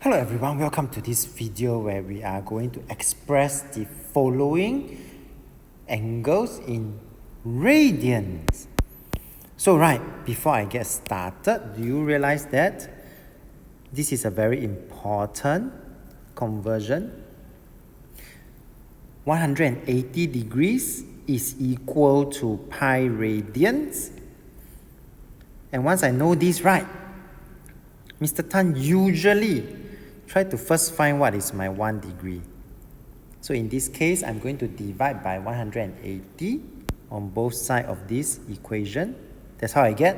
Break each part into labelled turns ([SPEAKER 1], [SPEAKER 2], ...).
[SPEAKER 1] Hello everyone, welcome to this video where we are going to express the following angles in radians. So before I get started, do you realize that this is a very important conversion? 180 degrees is equal to pi radians. And once I know this Mr. Tan usually try to first find what is my 1 degree. So in this case, I'm going to divide by 180 on both sides of this equation. That's how I get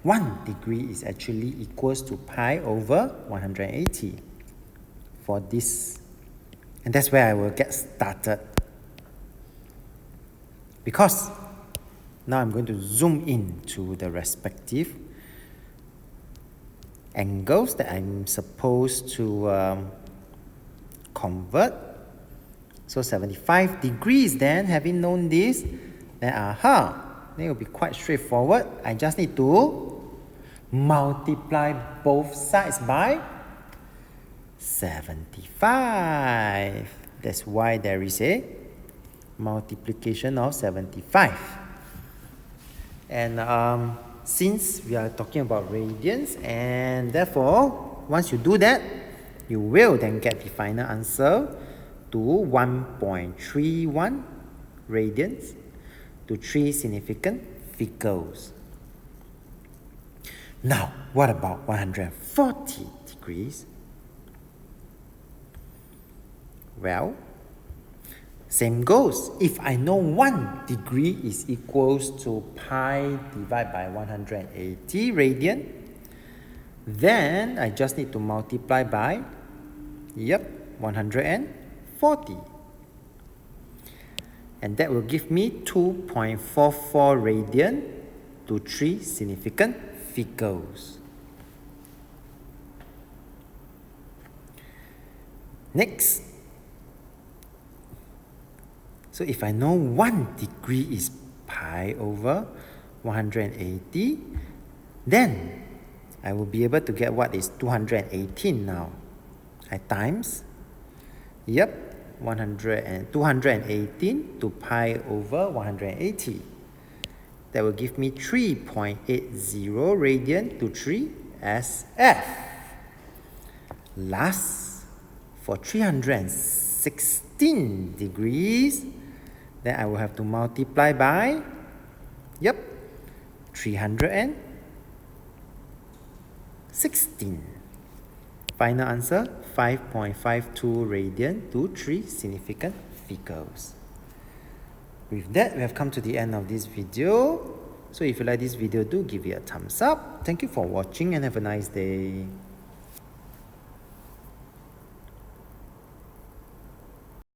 [SPEAKER 1] 1 degree is actually equals to pi over 180 for this. And that's where I will get started. Because now I'm going to zoom in to the respective angles that I'm supposed to convert. So 75 degrees then, having known this, then it will be quite straightforward. I just need to multiply both sides by 75. That's why there is a multiplication of 75. And since we are talking about radians, and therefore once you do that, you will then get the final answer to 1.31 radians to 3 significant figures. Now, what about 140 degrees? Well, same goes. If I know 1 degree is equals to pi divided by 180 radian, then I just need to multiply by 140. And that will give me 2.44 radian to 3 significant figures. Next. So if I know 1 degree is pi over 180, then I will be able to get what is 218 now. I times 218 to pi over 180. That will give me 3.80 radian to 3 SF. Last, for 316 degrees, then I will have to multiply by 316. Final answer, 5.52 radian to 3 significant figures. With that, we have come to the end of this video. So if you like this video, do give it a thumbs up. Thank you for watching and have a nice day.